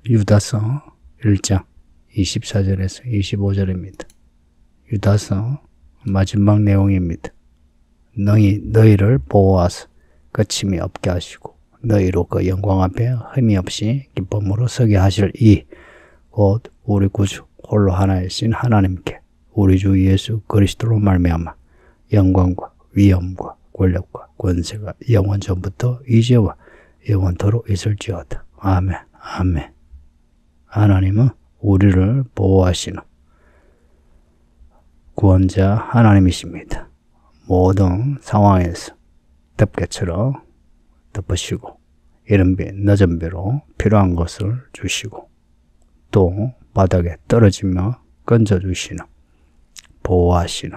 유다서 1장 24절에서 25절입니다. 유다서 마지막 내용입니다. 너희를 보호하사 거침이 없게 하시고 너희로 그 영광 앞에 흠이 없이 기쁨으로 서게 하실 이 곧 우리 구주 홀로 하나이신 하나님께 우리 주 예수 그리스도로 말미암아 영광과 위엄과 권력과 권세가 영원 전부터 이제와 영원토록 있을지어다. 아멘. 아멘. 하나님은 우리를 보호하시는 구원자 하나님이십니다. 모든 상황에서 덮개처럼 덮으시고 이른 비 늦은 비로 필요한 것을 주시고 또 바닥에 떨어지며 건져주시는 보호하시되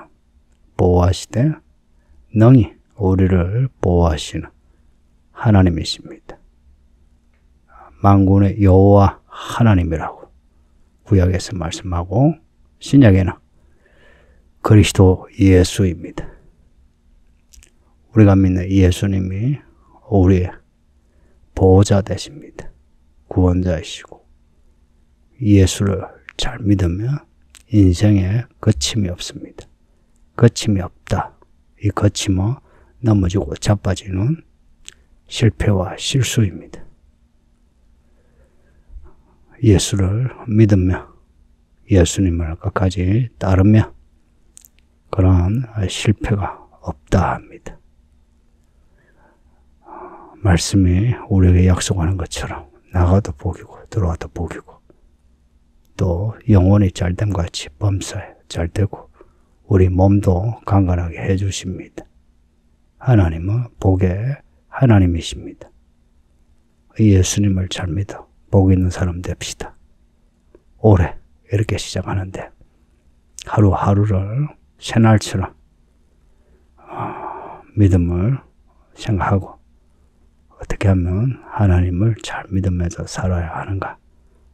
능히 우리를 보호하시는 하나님이십니다. 만군의 여호와 하나님이라고 구약에서 말씀하고 신약에는 그리스도 예수입니다. 우리가 믿는 예수님이 우리의 보호자 되십니다. 구원자이시고 예수를 잘 믿으면 인생에 거침이 없습니다. 거침이 없다. 이 거침은 넘어지고 자빠지는 실패와 실수입니다. 예수를 믿으며 예수님을 끝까지 따르며 그러한 실패가 없다 합니다. 말씀이 우리에게 약속하는 것처럼 나가도 복이고 들어와도 복이고 또 영혼이 잘됨 같이 범사에 잘되고 우리 몸도 강건하게 해주십니다. 하나님은 복의 하나님이십니다. 예수님을 잘 믿어 복 있는 사람 됩시다. 올해 이렇게 시작하는데 하루하루를 새날처럼 믿음을 생각하고 어떻게 하면 하나님을 잘 믿으면서 살아야 하는가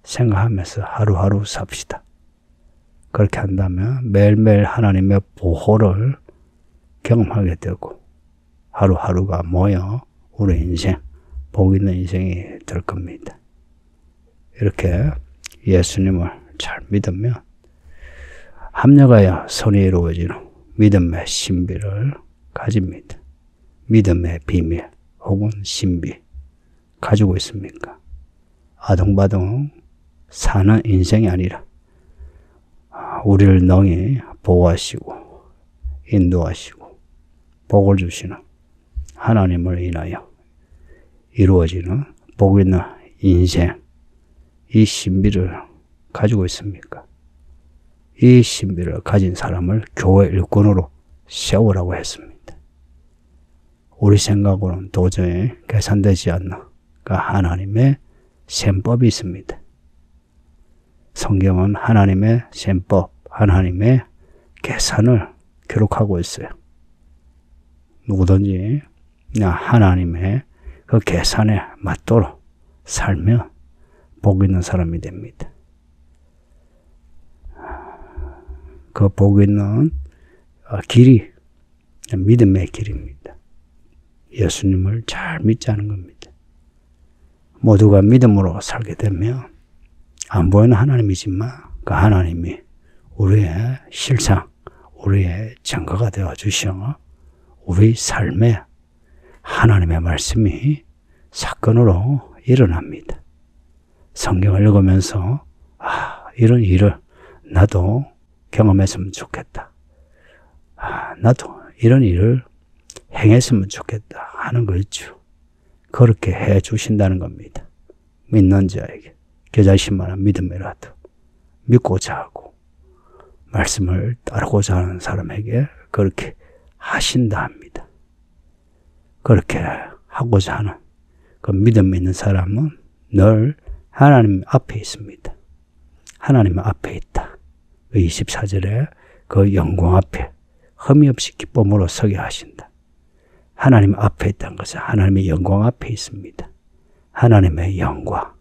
생각하면서 하루하루 삽시다. 그렇게 한다면 매일매일 하나님의 보호를 경험하게 되고 하루하루가 모여 우리 인생 복 있는 인생이 될 겁니다. 이렇게 예수님을 잘 믿으면 합력하여 선이 이루어지는 믿음의 신비를 가집니다. 믿음의 비밀 혹은 신비 가지고 있습니까? 아둥바둥 사는 인생이 아니라 우리를 능히 보호하시고 인도하시고 복을 주시는 하나님을 인하여 이루어지는 복 있는 인생, 이 신비를 가지고 있습니까? 이 신비를 가진 사람을 교회 일꾼으로 세우라고 했습니다. 우리 생각으로는 도저히 계산되지 않는 그 하나님의 셈법이 있습니다. 성경은 하나님의 셈법, 하나님의 계산을 기록하고 있어요. 누구든지 하나님의 그 계산에 맞도록 살면 복 있는 사람이 됩니다. 그 복 있는 길이 믿음의 길입니다. 예수님을 잘 믿자는 겁니다. 모두가 믿음으로 살게 되면 안 보이는 하나님이지만 그 하나님이 우리의 실상, 우리의 증거가 되어 주셔 우리 삶에 하나님의 말씀이 사건으로 일어납니다. 성경을 읽으면서 이런 일을 나도 경험했으면 좋겠다. 나도 이런 일을 행했으면 좋겠다 하는 거 있죠. 그렇게 해 주신다는 겁니다. 믿는 자에게 겨자씨만한 믿음이라도 믿고자 하고 말씀을 따르고자 하는 사람에게 그렇게 하신다 합니다. 그렇게 하고자 하는 그 믿음 있는 사람은 늘 하나님 앞에 있습니다. 하나님 앞에 있다. 24절에 그 영광 앞에 흠이 없이 기쁨으로 서게 하신다. 하나님 앞에 있다는 것은 하나님의 영광 앞에 있습니다. 하나님의 영광.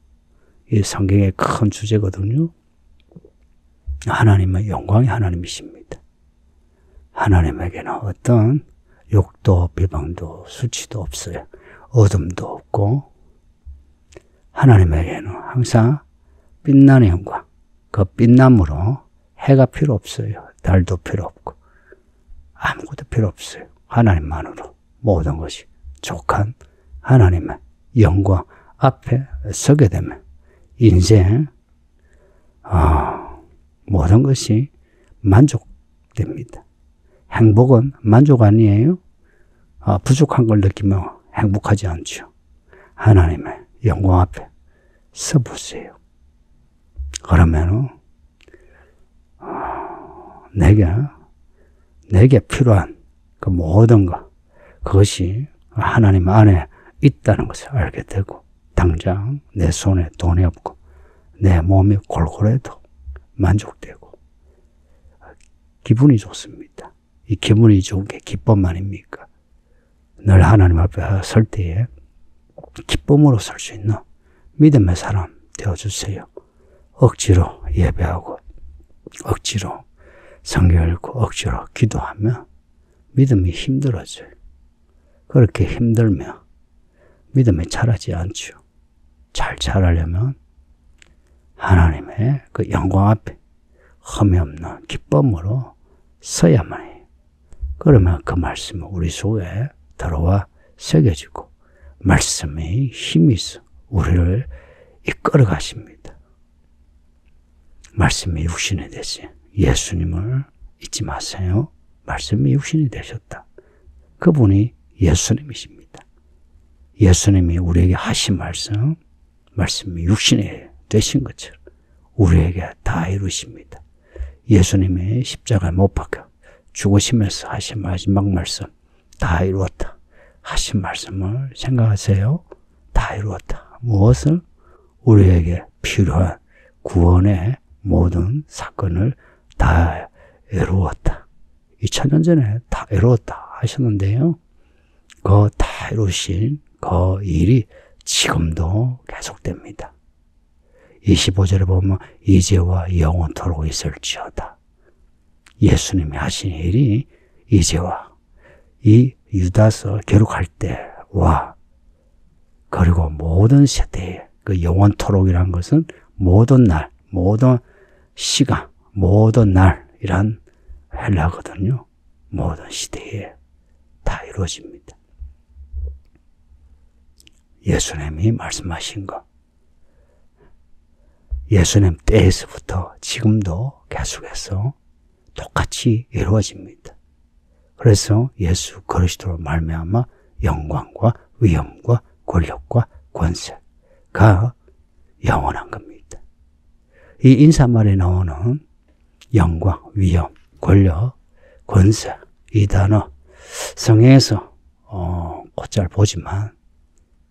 이 성경의 큰 주제거든요. 하나님의 영광이 하나님이십니다. 하나님에게는 어떤 욕도 비방도 수치도 없어요. 어둠도 없고 하나님에게는 항상 빛나는 영광. 그 빛남으로 해가 필요 없어요. 달도 필요 없고 아무것도 필요 없어요. 하나님만으로 모든 것이 족한 하나님의 영광 앞에 서게 되면 인생 모든 것이 만족됩니다. 행복은 만족 아니에요? 부족한 걸 느끼면 행복하지 않죠. 하나님의 영광 앞에 서보세요. 그러면은 내게 필요한 그 모든 것, 그것이 하나님 안에 있다는 것을 알게 되고, 당장 내 손에 돈이 없고 내 몸이 골골해도 만족되고 기분이 좋습니다. 이 기분이 좋은 게 기쁨 아닙니까? 늘 하나님 앞에 설 때에 기쁨으로 설 수 있는 믿음의 사람 되어주세요. 억지로 예배하고 억지로 성경 읽고 억지로 기도하면 믿음이 힘들어져요. 그렇게 힘들면 믿음이 자라지 않죠. 잘 자라려면 하나님의 그 영광 앞에 흠이 없는 기쁨으로 서야만 해요. 그러면 그 말씀은 우리 속에 들어와 새겨지고 말씀의 힘이 있어 우리를 이끌어 가십니다. 말씀이 육신이 되시 예수님을 잊지 마세요. 말씀이 육신이 되셨다. 그분이 예수님이십니다. 예수님이 우리에게 하신 말씀이 육신이 되신 것처럼 우리에게 다 이루십니다. 예수님이 십자가에 못 박혀 죽으시면서 하신 마지막 말씀, 다 이루었다 하신 말씀을 생각하세요. 다 이루었다. 무엇을? 우리에게 필요한 구원의 모든 사건을 다 이루었다. 2000년 전에 다 이루었다 하셨는데요. 그 다 이루신 그 일이 지금도 계속됩니다. 25절에 보면 이제와 영원토록 있을지어다. 예수님이 하신 일이 이제와 이 유다서 기록할 때와 그리고 모든 세대에 그 영원토록이라는 것은 모든 날, 모든 시간, 모든 날이란 헬라거든요. 모든 시대에 다 이루어집니다. 예수님이 말씀하신 것, 예수님 때에서부터 지금도 계속해서 똑같이 이루어집니다. 그래서 예수 그리스도로 말미암아 영광과 위엄과 권력과 권세가 영원한 겁니다. 이 인사말에 나오는 영광, 위엄, 권력, 권세 이 단어 성경에서 곧잘 보지만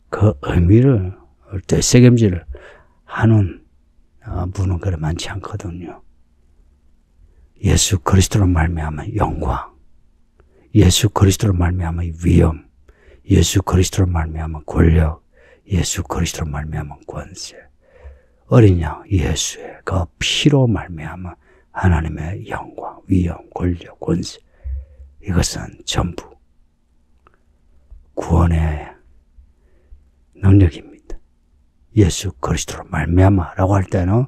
그 의미를 되새김질을 하는 분은 그리 많지 않거든요. 예수 그리스도로 말미암아 영광, 예수 그리스도로 말미암아 위엄, 예수 그리스도로 말미암아 권력, 예수 그리스도로 말미암아 권세. 어린 양 예수의 그 피로 말미암아 하나님의 영광, 위엄, 권력, 권세. 이것은 전부 구원의 능력입니다. 예수 그리스도로 말미암아라고 할 때는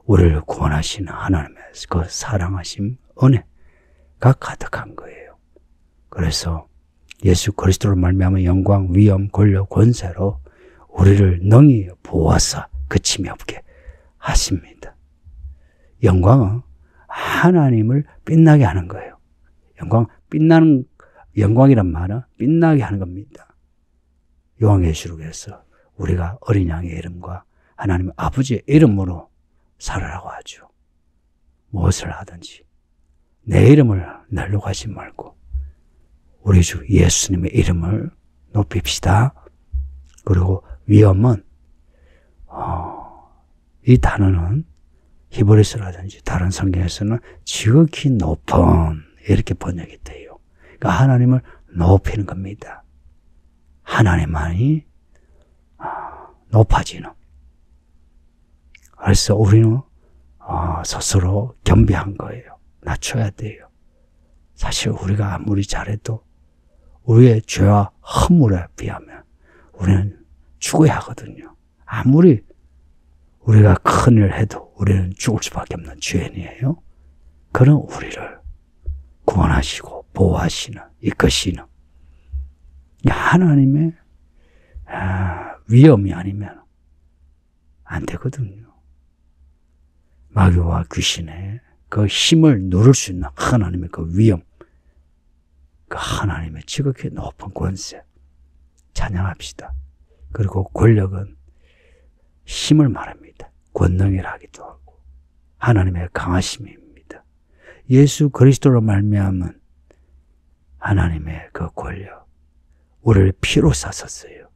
우리를 구원하시는 하나님의 그 사랑하심, 은혜가 가득한 거예요. 그래서 예수 그리스도로 말미암아 영광, 위엄, 권력, 권세로 우리를 능히 보아사 그침이 없게 하십니다. 영광은 하나님을 빛나게 하는 거예요. 빛나는 영광이란 말은 빛나게 하는 겁니다. 요한계시록에서 우리가 어린 양의 이름과 하나님 아버지의 이름으로 살으라고 하죠. 무엇을 하든지 내 이름을 내려고 하지 말고 우리 주 예수님의 이름을 높입시다. 그리고 위엄은 이 단어는 히브리서라든지 다른 성경에서는 지극히 높은 이렇게 번역이 돼요. 그러니까 하나님을 높이는 겁니다. 하나님만이 높아지는. 그래서 우리는 스스로 겸비한 거예요. 낮춰야 돼요. 사실 우리가 아무리 잘해도 우리의 죄와 허물에 비하면 우리는 죽어야 하거든요. 아무리 우리가 큰일 해도 우리는 죽을 수밖에 없는 죄인이에요. 그런 우리를 구원하시고 보호하시는, 이끄시는 하나님의 위엄이 아니면 안 되거든요. 마귀와 귀신의 그 힘을 누를 수 있는 하나님의 그 위엄, 그 하나님의 지극히 높은 권세 찬양합시다. 그리고 권력은 힘을 말합니다. 권능이라 하기도 하고 하나님의 강하심입니다. 예수 그리스도로 말미암은 하나님의 그 권력, 우리를 피로 사셨어요.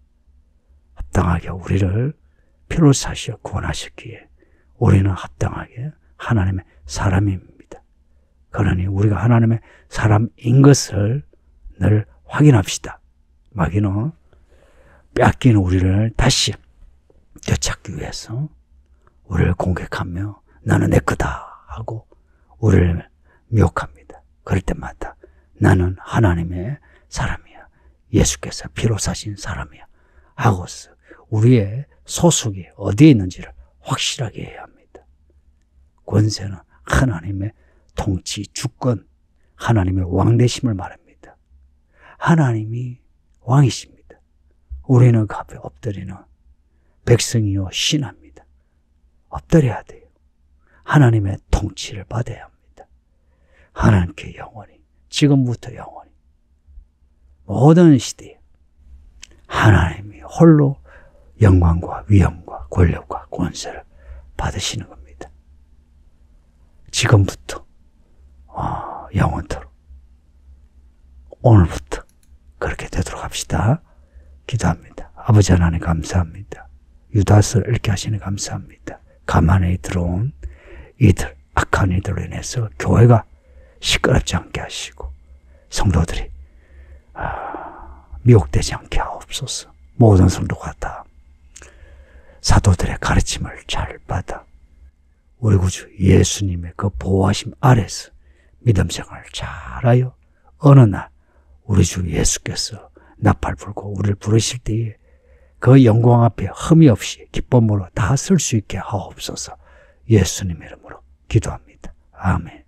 합당하게 우리를 피로 사시어 구원하셨기에 우리는 합당하게 하나님의 사람입니다. 그러니 우리가 하나님의 사람인 것을 늘 확인합시다. 마귀는 빼앗긴 우리를 다시 되찾기 위해서 우리를 공격하며 나는 내 거다 하고 우리를 미혹합니다. 그럴 때마다 나는 하나님의 사람이야. 예수께서 피로 사신 사람이야. 하고서 우리의 소속이 어디에 있는지를 확실하게 해야 합니다. 권세는 하나님의 통치, 주권, 하나님의 왕되심을 말합니다. 하나님이 왕이십니다. 우리는 그 앞에 엎드리는 백성이요 신합니다. 엎드려야 돼요. 하나님의 통치를 받아야 합니다. 하나님께 영원히, 지금부터 영원히, 모든 시대에 하나님이 홀로 영광과 위엄과 권력과 권세를 받으시는 겁니다. 지금부터 영원토록, 오늘부터 그렇게 되도록 합시다. 기도합니다. 아버지 하나님 감사합니다. 유다서를 읽게 하시니 감사합니다. 가만히 들어온 이들, 악한 이들로 인해서 교회가 시끄럽지 않게 하시고 성도들이 미혹되지 않게 하옵소서. 모든 성도가 다 사도들의 가르침을 잘 받아 우리 구주 예수님의 그 보호하심 아래서 믿음 생활을 잘하여 어느 날 우리 주 예수께서 나팔 불고 우리를 부르실 때에 그 영광 앞에 흠이 없이 기쁨으로 다 설 수 있게 하옵소서. 예수님 이름으로 기도합니다. 아멘.